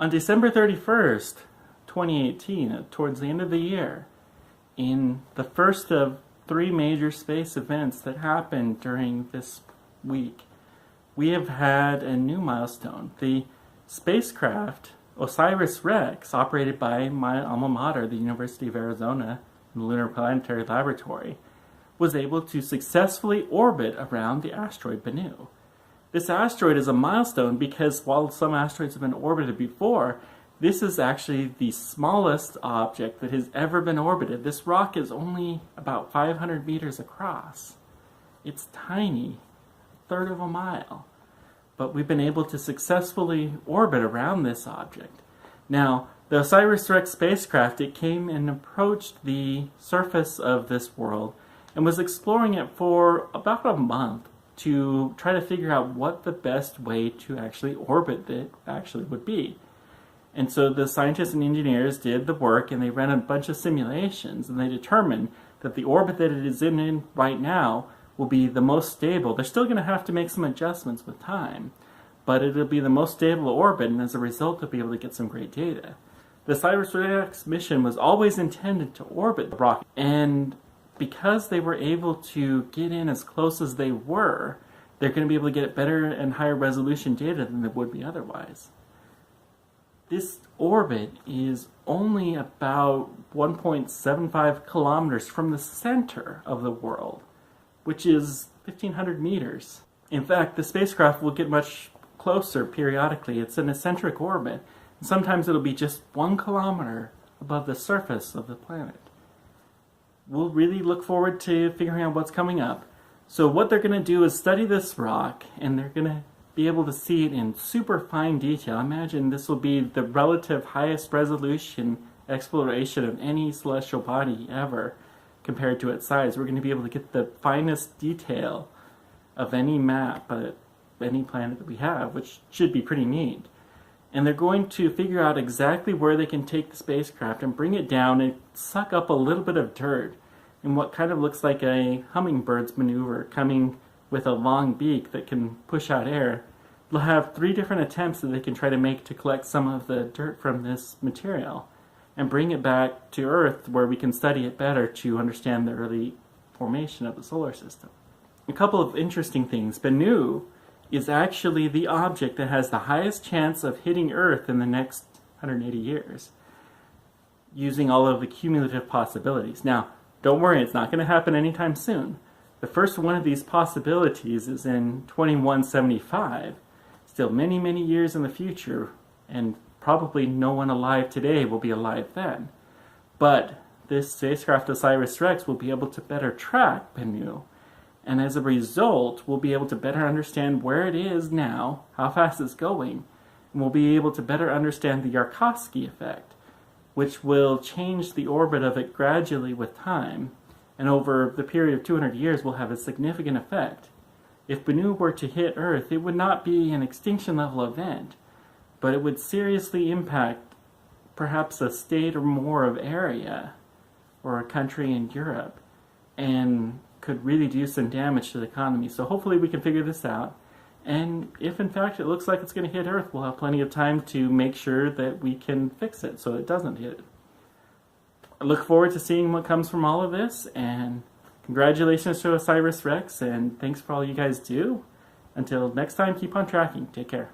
On December 31st, 2018, towards the end of the year, in the first of three major space events that happened during this week, we have had a new milestone. The spacecraft OSIRIS-REx, operated by my alma mater, the University of Arizona, and the Lunar Planetary Laboratory, was able to successfully orbit around the asteroid Bennu. This asteroid is a milestone because while some asteroids have been orbited before, this is actually the smallest object that has ever been orbited. This rock is only about 500 meters across. It's tiny, a third of a mile. But we've been able to successfully orbit around this object. Now, the OSIRIS-REx spacecraft, it came and approached the surface of this world and was exploring it for about a month to try to figure out what the best way to actually orbit it actually would be. And so the scientists and engineers did the work, and they ran a bunch of simulations, and they determined that the orbit that it is in right now will be the most stable. They're still going to have to make some adjustments with time, but it'll be the most stable orbit, and as a result, they'll be able to get some great data. The OSIRIS-REx mission was always intended to orbit the rocket, and because they were able to get in as close as they were, they're going to be able to get better and higher resolution data than they would be otherwise. This orbit is only about 1.75 kilometers from the center of the world, which is 1,500 meters. In fact, the spacecraft will get much closer periodically. It's an eccentric orbit. Sometimes it'll be just 1 kilometer above the surface of the planet. We'll really look forward to figuring out what's coming up. So what they're going to do is study this rock, and they're going to be able to see it in super fine detail. Imagine this will be the relative highest resolution exploration of any celestial body ever compared to its size. We're going to be able to get the finest detail of any map of any planet that we have, which should be pretty neat. And they're going to figure out exactly where they can take the spacecraft and bring it down and suck up a little bit of dirt in what kind of looks like a hummingbird's maneuver, coming with a long beak that can push out air. They'll have 3 different attempts that they can try to make to collect some of the dirt from this material and bring it back to Earth, where we can study it better to understand the early formation of the solar system. A couple of interesting things. Bennu is actually the object that has the highest chance of hitting Earth in the next 180 years, using all of the cumulative possibilities. Now, don't worry, it's not going to happen anytime soon. The first one of these possibilities is in 2175, still many, many years in the future, and probably no one alive today will be alive then. But this spacecraft OSIRIS-REx will be able to better track Bennu, and as a result, we'll be able to better understand where it is now, how fast it's going, and we'll be able to better understand the Yarkovsky effect, which will change the orbit of it gradually with time, and over the period of 200 years will have a significant effect. If Bennu were to hit Earth, it would not be an extinction-level event, but it would seriously impact perhaps a state or more of area, or a country in Europe, and could really do some damage to the economy. So hopefully we can figure this out. And if in fact it looks like it's going to hit Earth, we'll have plenty of time to make sure that we can fix it so it doesn't hit it. I look forward to seeing what comes from all of this, and congratulations to OSIRIS-REx, and thanks for all you guys do. Until next time, keep on tracking. Take care.